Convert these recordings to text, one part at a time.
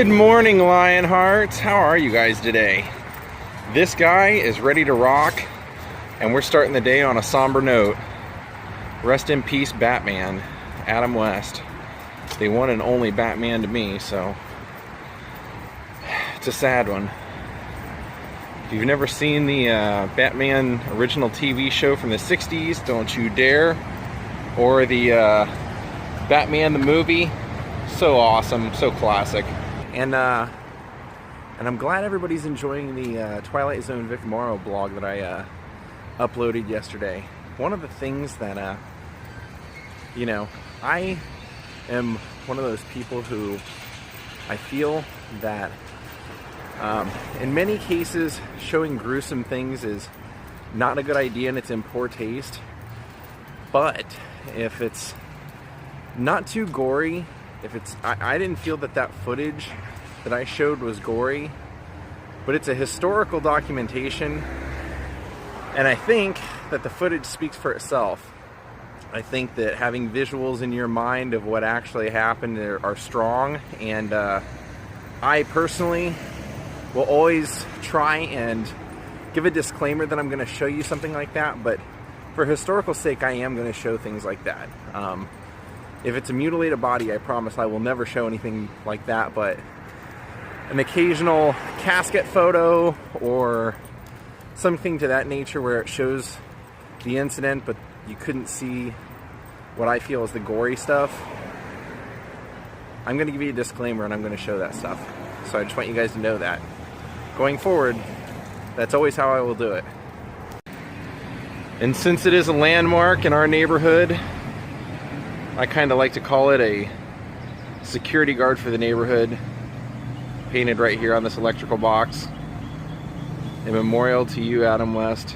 Good morning, Lionhearts. How are you guys today? This guy is ready to rock, and we're starting the day on a somber note. Rest in peace, Batman, Adam West. The one and only Batman to me, so it's a sad one. If you've never seen the Batman original TV show from the 60s, don't you dare. Or the Batman the movie, so awesome, so classic. And I'm glad everybody's enjoying the Twilight Zone Vic Morrow blog that I uploaded yesterday. One of the things that, you know, I am one of those people who I feel that in many cases showing gruesome things is not a good idea and it's in poor taste. But if it's not too gory, if it's, I didn't feel that footage that I showed was gory, but it's a historical documentation, and I think that the footage speaks for itself. I think that having visuals in your mind of what actually happened are strong, and I personally will always try and give a disclaimer that I'm going to show you something like that, but for historical sake, I am going to show things like that. If it's a mutilated body, I promise I will never show anything like that, but an occasional casket photo or something to that nature where it shows the incident, but you couldn't see what I feel is the gory stuff, I'm going to give you a disclaimer and I'm going to show that stuff. So I just want you guys to know that. Going forward, that's always how I will do it. And since it is a landmark in our neighborhood, I kind of like to call it a security guard for the neighborhood, painted right here on this electrical box. A memorial to you, Adam West,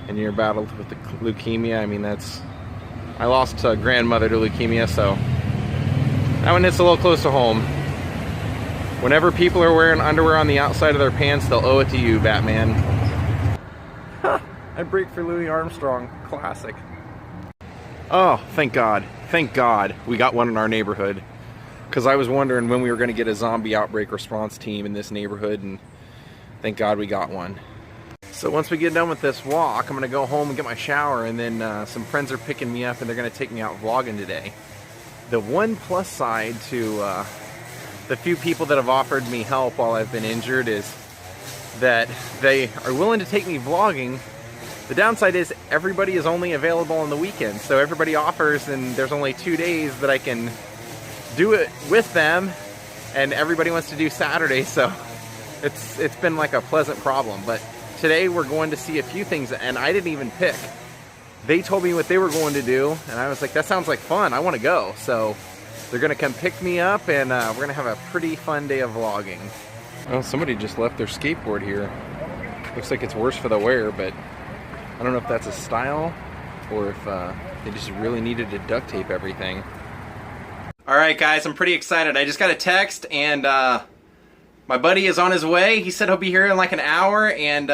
in your battle with the leukemia. I mean, I lost a grandmother to leukemia, so that one hits a little close to home. Whenever people are wearing underwear on the outside of their pants, they'll owe it to you, Batman. I break for Louis Armstrong. Classic. Oh, thank God. Thank God we got one in our neighborhood. Because I was wondering when we were going to get a zombie outbreak response team in this neighborhood, and thank God we got one. So once we get done with this walk, I'm going to go home and get my shower, and then some friends are picking me up and they're going to take me out vlogging today. The one plus side to the few people that have offered me help while I've been injured is that they are willing to take me vlogging. The downside is everybody is only available on the weekend, so everybody offers and there's only 2 days that I can do it with them, and everybody wants to do Saturday, so it's been like a pleasant problem. But today we're going to see a few things, and I didn't even pick. They told me what they were going to do, and I was like, that sounds like fun, I want to go. So they're going to come pick me up, and we're going to have a pretty fun day of vlogging. Well, somebody just left their skateboard here. Looks like it's worse for the wear, but I don't know if that's a style or if they just really needed to duct tape everything. Alright guys, I'm pretty excited. I just got a text, and my buddy is on his way. He said he'll be here in like an hour, and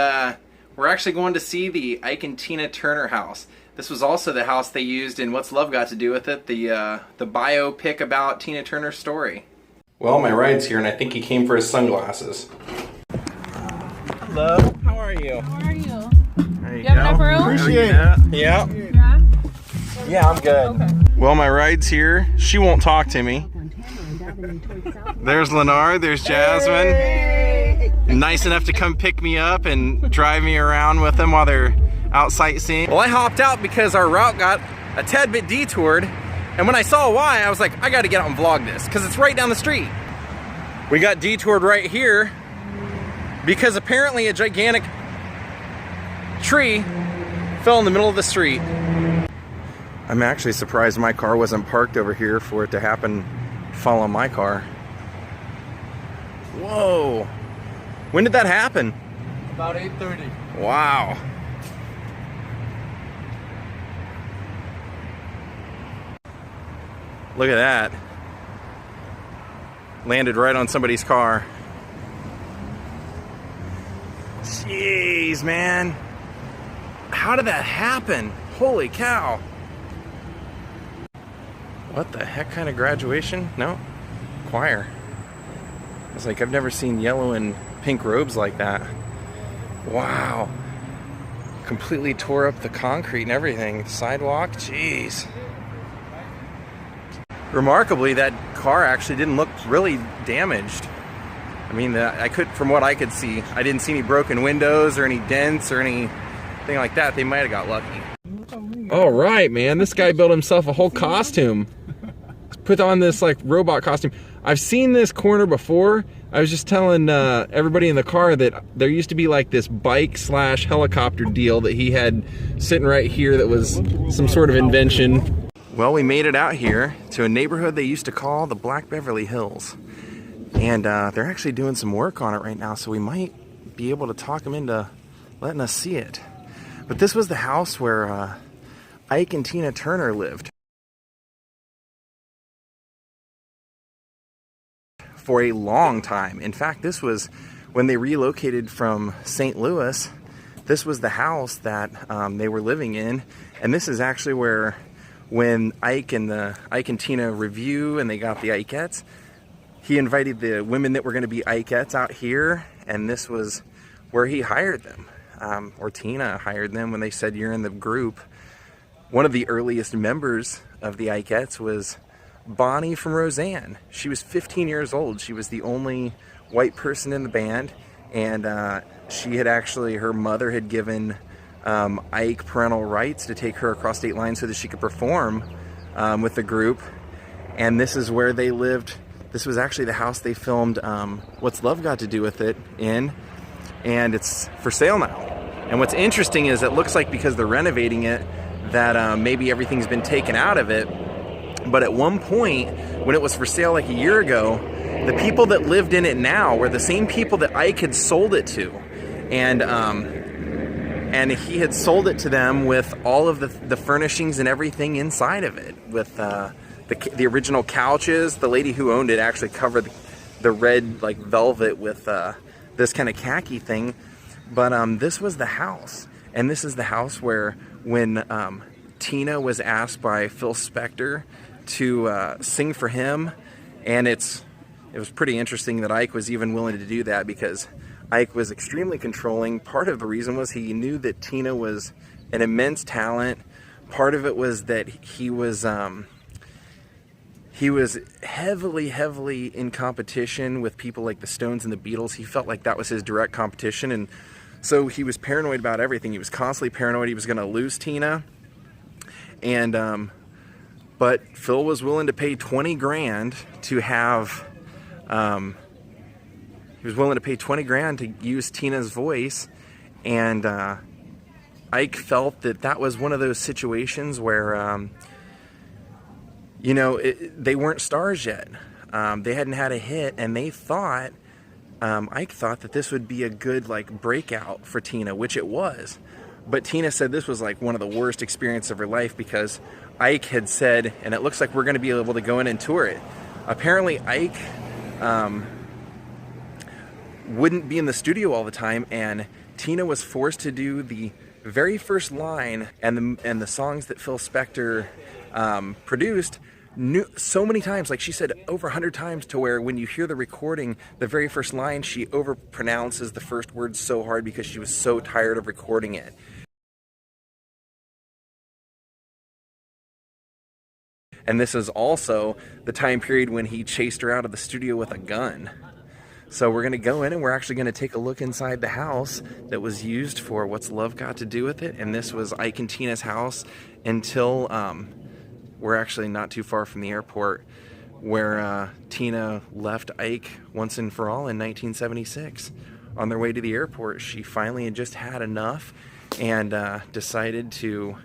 we're actually going to see the Ike and Tina Turner house. This was also the house they used in What's Love Got to Do with It, the biopic about Tina Turner's story. Well, my ride's here, and I think he came for his sunglasses. Hello, how are you? How are you? There you have enough room? Appreciate it. Yeah. Yeah? Yeah, I'm good. Okay. Well, my ride's here. She won't talk to me. There's Lenard, there's Jasmine. Hey. Nice enough to come pick me up and drive me around with them while they're out sightseeing. Well, I hopped out because our route got a tad bit detoured, and when I saw why, I was like, I gotta get out and vlog this, because it's right down the street. We got detoured right here because apparently a gigantic tree fell in the middle of the street. I'm actually surprised my car wasn't parked over here for it to happen, fall on my car. Whoa. When did that happen? About 8:30. Wow. Look at that. Landed right on somebody's car. Jeez, man. How did that happen? Holy cow. What the heck kind of graduation? No, choir. I was like, I've never seen yellow and pink robes like that. Wow. Completely tore up the concrete and everything. Sidewalk, jeez. Remarkably, that car actually didn't look really damaged. I mean, from what I could see, I didn't see any broken windows or any dents or anything like that. They might have got lucky. All right, man. This guy built himself a whole costume. Put on this like robot costume. I've seen this corner before. I was just telling everybody in the car that there used to be like this bike / helicopter deal that he had sitting right here that was some sort of invention. Well, we made it out here to a neighborhood they used to call the Black Beverly Hills. And they're actually doing some work on it right now, so we might be able to talk them into letting us see it. But this was the house where Ike and Tina Turner lived for a long time. In fact, this was when they relocated from St. Louis. This was the house that they were living in, and this is actually where, when Ike and Tina review and they got the Ikeettes, he invited the women that were going to be Ikeettes out here, and this was where he hired them, or Tina hired them when they said, "You're in the group." One of the earliest members of the Ikeettes was Bonnie from Roseanne. She was 15 years old. She was the only white person in the band, and she had actually, her mother had given Ike parental rights to take her across state lines so that she could perform with the group. And this is where they lived. This was actually the house they filmed What's Love Got to Do with It in, and it's for sale now. And what's interesting is it looks like, because they're renovating it, that maybe everything's been taken out of it. But at one point, when it was for sale like a year ago, the people that lived in it now were the same people that Ike had sold it to. And he had sold it to them with all of the furnishings and everything inside of it, with the original couches. The lady who owned it actually covered the red like velvet with this kind of khaki thing. But this was the house, and this is the house where, when Tina was asked by Phil Spector to sing for him, and it was pretty interesting that Ike was even willing to do that, because Ike was extremely controlling. Part of the reason was he knew that Tina was an immense talent. Part of it was that he was heavily in competition with people like the Stones and the Beatles. He felt like that was his direct competition, and so he was paranoid about everything. He was constantly paranoid he was going to lose Tina. And but Phil was willing to pay 20 grand to have he was willing to pay 20 grand to use Tina's voice. And Ike felt that that was one of those situations where you know, they weren't stars yet. They hadn't had a hit, and they thought, Ike thought that this would be a good like breakout for Tina, which it was. But Tina said this was like one of the worst experiences of her life, because Ike had said, and it looks like we're going to be able to go in and tour it. Apparently Ike wouldn't be in the studio all the time, and Tina was forced to do the very first line and the songs that Phil Spector produced so many times, like she said over 100 times, to where when you hear the recording, the very first line, she overpronounces the first word so hard because she was so tired of recording it. And this is also the time period when he chased her out of the studio with a gun. So we're going to go in, and we're actually going to take a look inside the house that was used for What's Love Got to Do with It. And this was Ike and Tina's house until we're actually not too far from the airport, where Tina left Ike once and for all in 1976. On their way to the airport, she finally had just had enough and decided to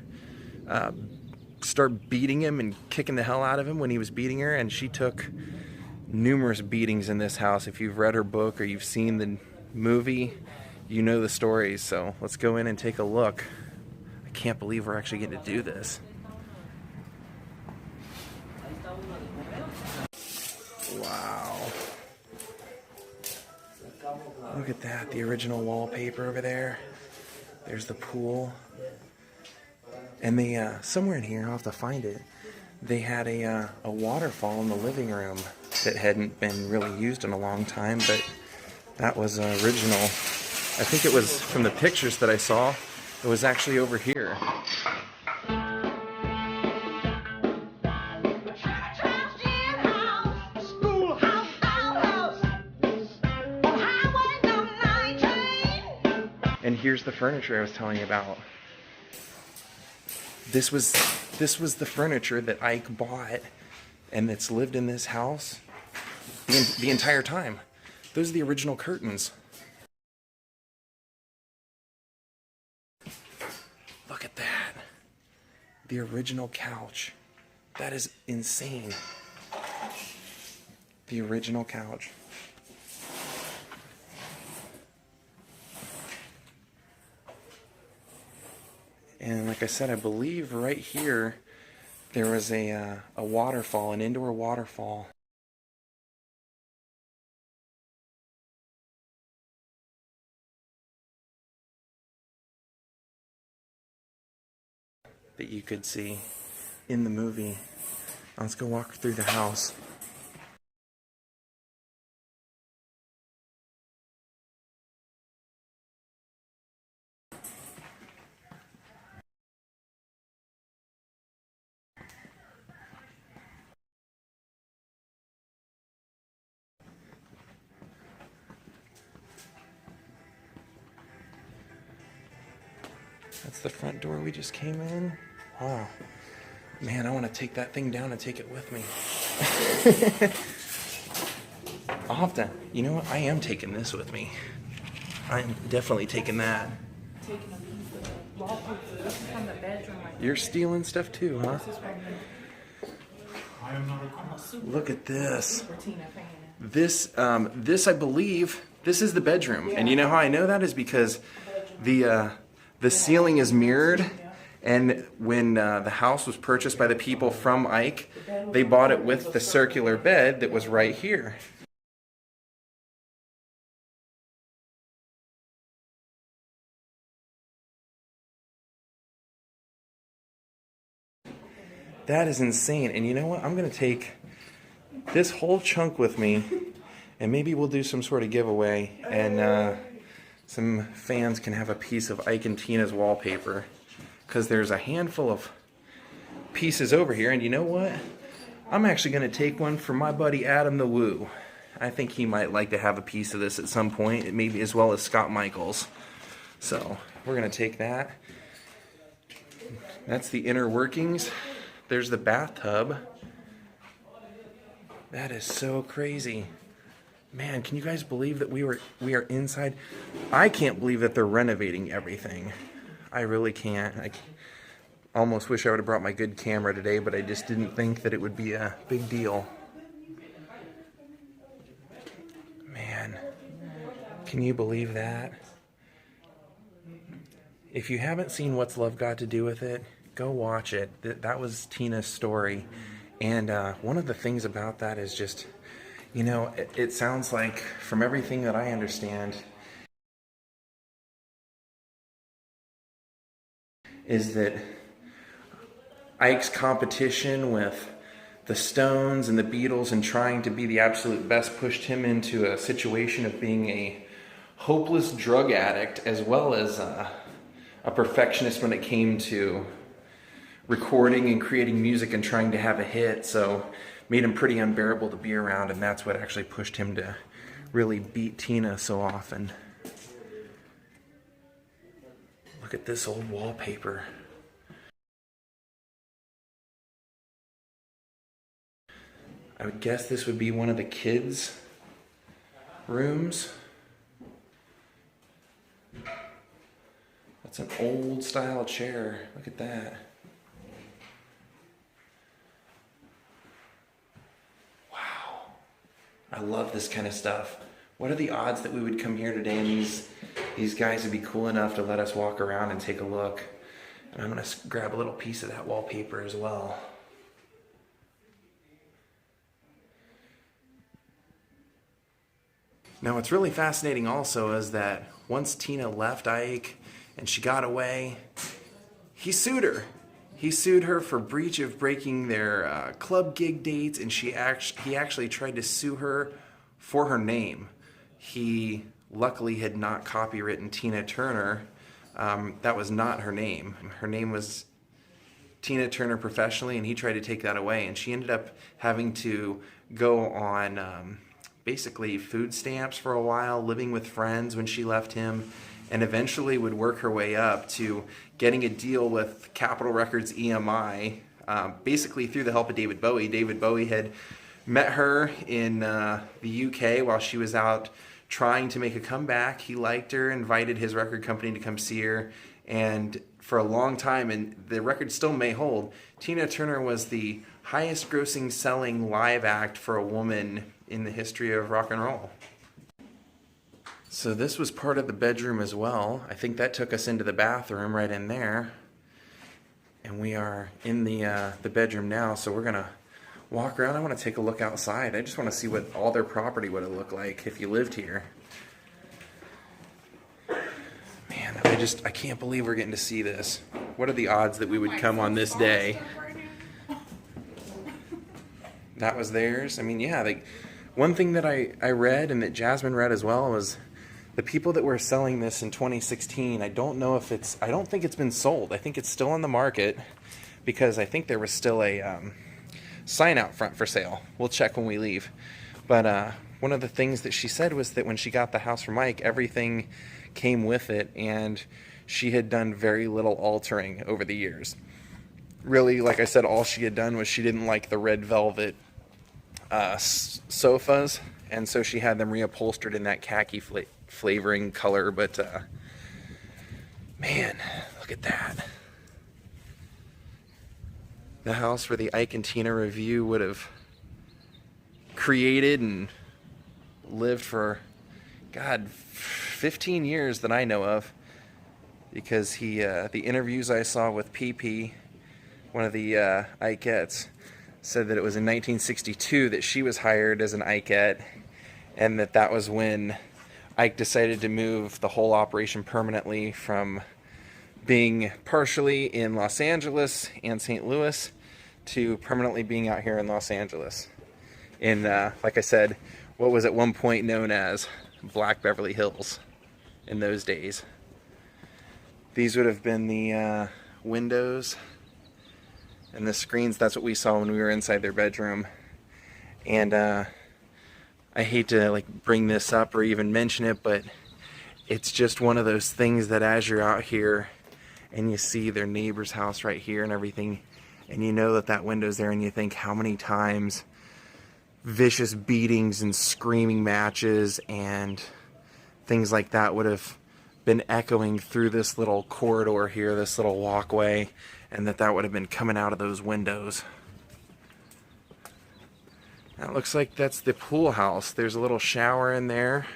start beating him and kicking the hell out of him when he was beating her. And she took numerous beatings in this house. If you've read her book or you've seen the movie, you know the stories. So let's go in and take a look. I can't believe we're actually getting to do this. Wow. Look at that, the original wallpaper over there. There's the pool. And they, somewhere in here, I'll have to find it, they had a waterfall in the living room. that hadn't been really used in a long time, but that was original. I think it was from the pictures that I saw, it was actually over here. And here's the furniture I was telling you about. This was the furniture that Ike bought and that's lived in this house the entire time. Those are the original curtains. Look at that. The original couch. That is insane. The original couch. And like I said, I believe right here there was a waterfall, an indoor waterfall. That you could see in the movie. Let's go walk through the house. That's the front door we just came in. Wow. Man, I want to take that thing down and take it with me. I'll have to, you know what? I am taking this with me. I am definitely taking that. Taking a piece of the wallpaper. This is from the bedroom. You're stealing stuff too, huh? Look at this. This I believe, this is the bedroom. And you know how I know that is because the ceiling is mirrored, and when the house was purchased by the people from Ike, they bought it with the circular bed that was right here. That is insane. And you know what? I'm going to take this whole chunk with me, and maybe we'll do some sort of giveaway, and some fans can have a piece of Ike and Tina's wallpaper, because there's a handful of pieces over here. And you know what? I'm actually going to take one for my buddy Adam the Woo. I think he might like to have a piece of this at some point, maybe as well as Scott Michaels. So we're going to take that. That's the inner workings. There's the bathtub. That is so crazy. Man, can you guys believe that we are inside? I can't believe that they're renovating everything. I really can't. I almost wish I would have brought my good camera today, but I just didn't think that it would be a big deal. Man, can you believe that? If you haven't seen What's Love Got to Do with It, go watch it. That was Tina's story. And one of the things about that is just, you know, it sounds like, from everything that I understand, is that Ike's competition with the Stones and the Beatles and trying to be the absolute best pushed him into a situation of being a hopeless drug addict, as well as a perfectionist when it came to recording and creating music and trying to have a hit. So made him pretty unbearable to be around, and that's what actually pushed him to really beat Tina so often. Look at this old wallpaper. I would guess this would be one of the kids' rooms. That's an old style chair. Look at that. I love this kind of stuff. What are the odds that we would come here today and these guys would be cool enough to let us walk around and take a look? And I'm going to grab a little piece of that wallpaper as well. Now what's really fascinating also is that once Tina left Ike and she got away, he sued her. He sued her for breach of breaking their club gig dates, and he actually tried to sue her for her name. He luckily had not copywritten Tina Turner. That was not her name. Her name was Tina Turner professionally, and he tried to take that away, and she ended up having to go on basically food stamps for a while, living with friends when she left him, and eventually would work her way up to getting a deal with Capitol Records EMI, basically through the help of David Bowie. David Bowie had met her in the UK while she was out trying to make a comeback. He liked her, invited his record company to come see her, and for a long time, and the record still may hold, Tina Turner was the highest grossing selling live act for a woman in the history of rock and roll. So this was part of the bedroom as well. I think that took us into the bathroom right in there. And we are in the bedroom now, so we're gonna walk around. I wanna take a look outside. I just wanna see what all their property would have looked like if you lived here. Man, I can't believe we're getting to see this. What are the odds that we would come on this day? That was theirs? I mean, yeah, like, one thing that I read and that Jasmine read as well was the people that were selling this in 2016, I don't think it's been sold. I think it's still on the market because I think there was still a sign out front for sale. We'll check when we leave. But one of the things that she said was that when she got the house for Mike, everything came with it, and she had done very little altering over the years. Really, like I said, all she had done was she didn't like the red velvet sofas, and so she had them reupholstered in that khaki flavoring color. But man, look at that. The house where the Ike and Tina review would have created and lived for, God, 15 years that I know of, because the interviews I saw with PP, one of the Ikeettes, said that it was in 1962 that she was hired as an Ikeette, and that was when Ike decided to move the whole operation permanently from being partially in Los Angeles and St. Louis to permanently being out here in Los Angeles. In, like I said, what was at one point known as Black Beverly Hills in those days. These would have been the windows and the screens. That's what we saw when we were inside their bedroom. And I hate to like bring this up or even mention it, but it's just one of those things that as you're out here and you see their neighbor's house right here and everything, and you know that that window's there, and you think how many times vicious beatings and screaming matches and things like that would have been echoing through this little corridor here, this little walkway, and that would have been coming out of those windows. That looks like that's the pool house. There's a little shower in there.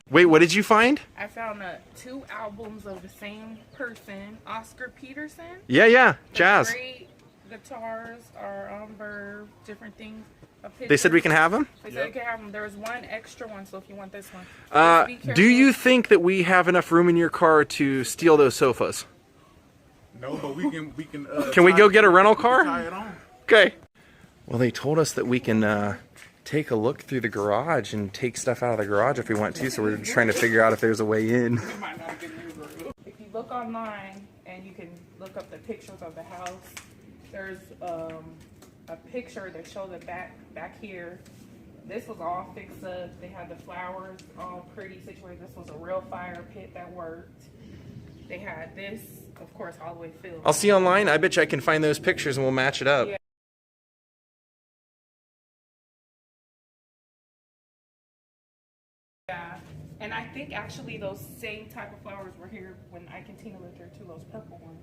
Wait, what did you find? I found 2 albums of the same person, Oscar Peterson. Yeah, jazz. Great guitars are on Verve, different things. They said we can have them? They said we can have them. There was one extra one, so if you want this one. Do you think that we have enough room in your car to steal those sofas? No, but we can. Can we go get a rental car? Tie it on. Okay. Well, they told us that we can take a look through the garage and take stuff out of the garage if we want to, so we're trying to figure out if there's a way in. If you look online and you can look up the pictures of the house, there's a picture that shows it back here. This was all fixed up. They had the flowers all pretty situated. This was a real fire pit that worked. They had this, of course, all the way filled. I'll see online. I bet you I can find those pictures and we'll match it up. Yeah. Yeah, and I think actually those same type of flowers were here when Ike and Tina lived here too, those purple ones.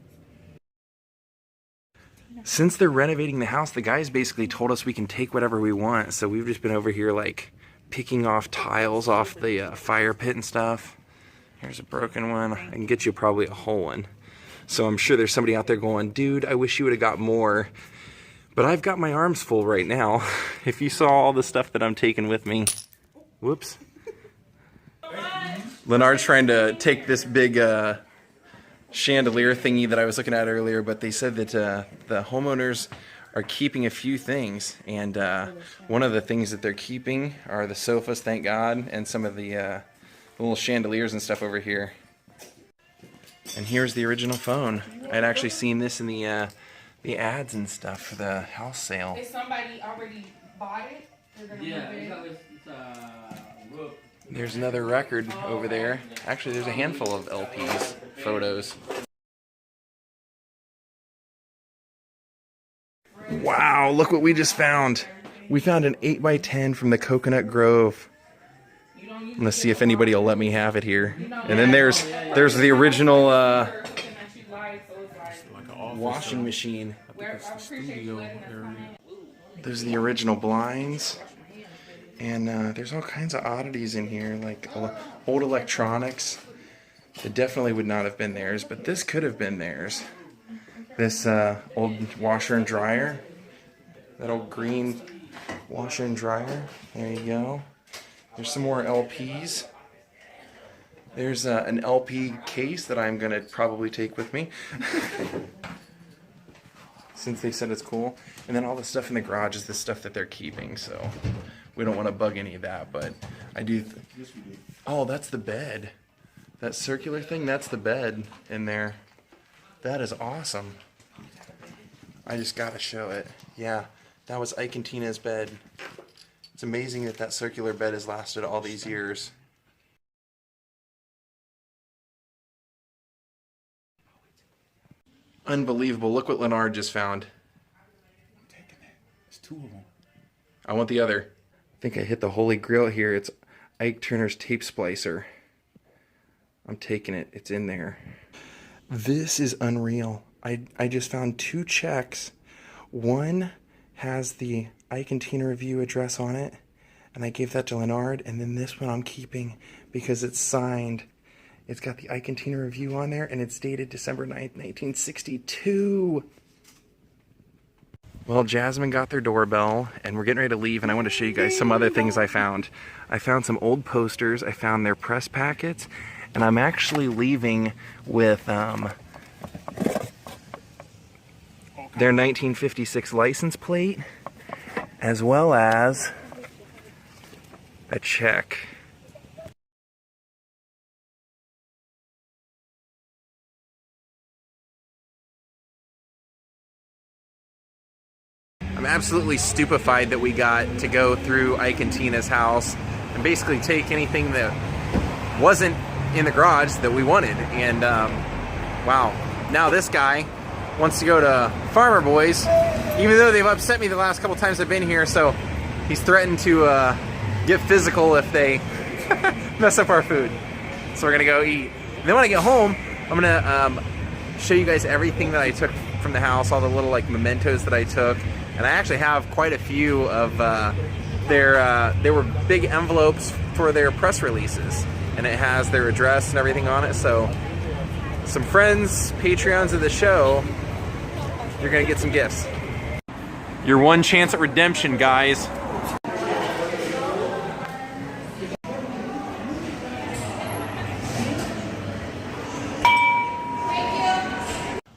Since they're renovating the house, the guys basically told us we can take whatever we want, so we've just been over here like picking off tiles off the fire pit and stuff. Here's a broken one. I can get you probably a whole one. So I'm sure there's somebody out there going, dude, I wish you would have got more. But I've got my arms full right now. If you saw all the stuff that I'm taking with me. Whoops. Leonard's trying to take this big chandelier thingy that I was looking at earlier, but they said that the homeowners are keeping a few things, and one of the things that they're keeping are the sofas, thank God, and some of the little chandeliers and stuff over here. And here's the original phone. I'd actually seen this in the ads and stuff for the house sale. If somebody already bought it, they're gonna move it. There's another record over there. Actually, there's a handful of LPs, photos. Wow, look what we just found. We found an 8x10 from the Coconut Grove. Let's see if anybody will let me have it here. And then there's the original washing machine. There's the original blinds. And there's all kinds of oddities in here, like old electronics. It definitely would not have been theirs, but this could have been theirs. This old washer and dryer. That old green washer and dryer. There you go. There's some more LPs. There's an LP case that I'm going to probably take with me. Since they said it's cool. And then all the stuff in the garage is the stuff that they're keeping, so we don't want to bug any of that, but I do. Oh, that's the bed. That circular thing, that's the bed in there. That is awesome. I just gotta show it. Yeah, that was Ike and Tina's bed. It's amazing that that circular bed has lasted all these years. Unbelievable. Look what Leonard just found. I'm taking it. It's 2 of them. I want the other. I think I hit the holy grail here. It's Ike Turner's tape splicer. I'm taking it. It's in there. This is unreal. I just found 2 checks. One has the Ike and Tina Review address on it, and I gave that to Leonard, and then this one I'm keeping because it's signed. It's got the Ike and Tina Review on there, and it's dated December 9th, 1962. Well, Jasmine got their doorbell, and we're getting ready to leave, and I want to show you guys some other things I found. I found some old posters, I found their press packets, and I'm actually leaving with their 1956 license plate, as well as a check. I'm absolutely stupefied that we got to go through Ike and Tina's house and basically take anything that wasn't in the garage that we wanted. And wow, now this guy wants to go to Farmer Boys, even though they've upset me the last couple times I've been here. So he's threatened to get physical if they mess up our food. So we're gonna go eat. And then when I get home, I'm gonna show you guys everything that I took from the house, all the little like mementos that I took. And I actually have quite a few of they were big envelopes for their press releases, and it has their address and everything on it. So some friends, Patreons of the show, you're gonna get some gifts. Your one chance at redemption, guys.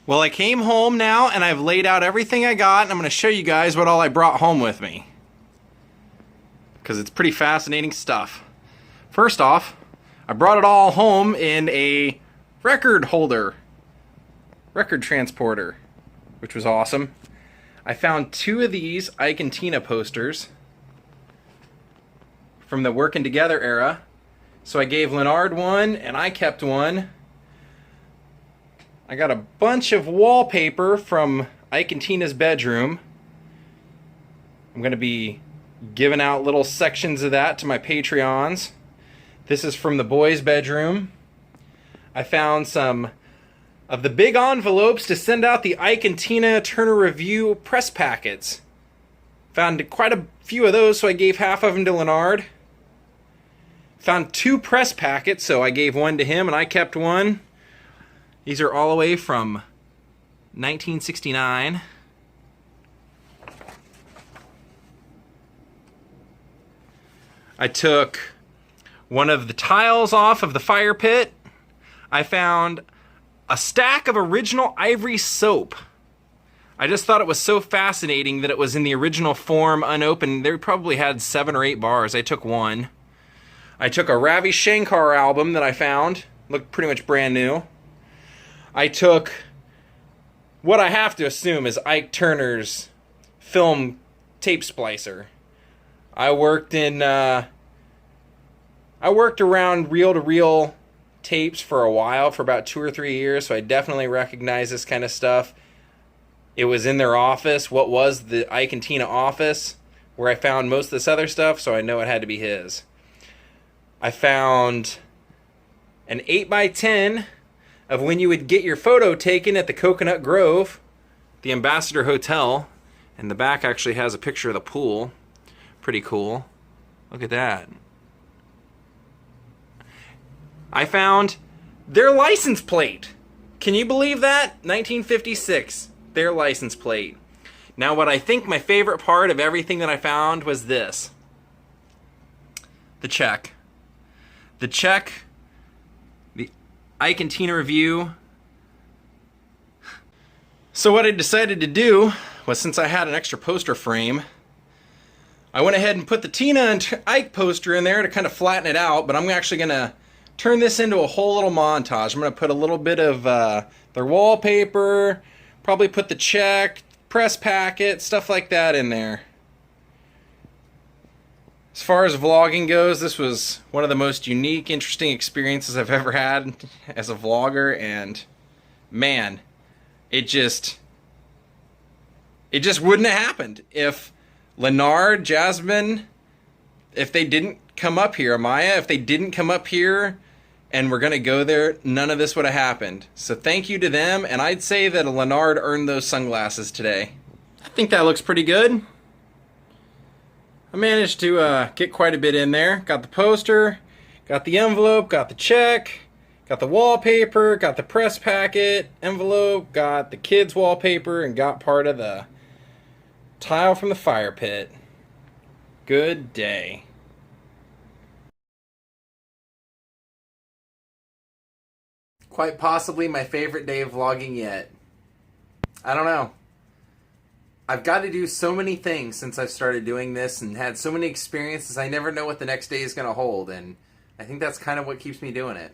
Well, I came home now, and I've laid out everything I got, and I'm going to show you guys what all I brought home with me. Because it's pretty fascinating stuff. First off, I brought it all home in a record holder. Record transporter. Which was awesome. I found 2 of these Ike and Tina posters from the Working Together era. So I gave Leonard one, and I kept one. I got a bunch of wallpaper from Ike and Tina's bedroom. I'm going to be giving out little sections of that to my Patreons. This is from the boys' bedroom. I found some of the big envelopes to send out the Ike and Tina Turner Review press packets. Found quite a few of those, so I gave half of them to Leonard. Found 2 press packets, so I gave one to him and I kept one. These are all the way from 1969. I took one of the tiles off of the fire pit. I found a stack of original ivory soap. I just thought it was so fascinating that it was in the original form, unopened. They probably had 7 or 8 bars. I took one. I took a Ravi Shankar album that I found. Looked pretty much brand new. I took what I have to assume is Ike Turner's film tape splicer. I worked around reel-to-reel tapes for a while, for about 2 or 3 years, so I definitely recognize this kind of stuff. It was in their office, what was the Ike and Tina office, where I found most of this other stuff, so I know it had to be his. I found an 8x10 of when you would get your photo taken at the Coconut Grove, the Ambassador Hotel, and the back actually has a picture of the pool. Pretty cool. Look at that. I found their license plate. Can you believe that? 1956. Their license plate. Now, what I think my favorite part of everything that I found was this. The check. The check. The Ike and Tina review. So what I decided to do was, since I had an extra poster frame, I went ahead and put the Tina and Ike poster in there to kind of flatten it out, but I'm actually going to turn this into a whole little montage. I'm going to put a little bit of their wallpaper, probably put the check, press packet, stuff like that in there. As far as vlogging goes, this was one of the most unique, interesting experiences I've ever had as a vlogger, and man, it just wouldn't have happened if Leonard, Jasmine, if they didn't come up here, Amaya, if they didn't come up here and we're going to go there, none of this would have happened. So thank you to them, and I'd say that Leonard earned those sunglasses today. I think that looks pretty good. I managed to get quite a bit in there. Got the poster, got the envelope, got the check, got the wallpaper, got the press packet, envelope, got the kids' wallpaper, and got part of the tile from the fire pit. Good day. Quite possibly my favorite day of vlogging yet. I don't know. I've got to do so many things since I've started doing this and had so many experiences. I never know what the next day is going to hold, and I think that's kind of what keeps me doing it.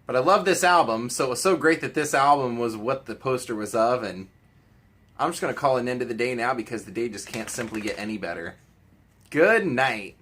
But I love this album, so it was so great that this album was what the poster was of, and I'm just going to call it an end of the day now because the day just can't simply get any better. Good night.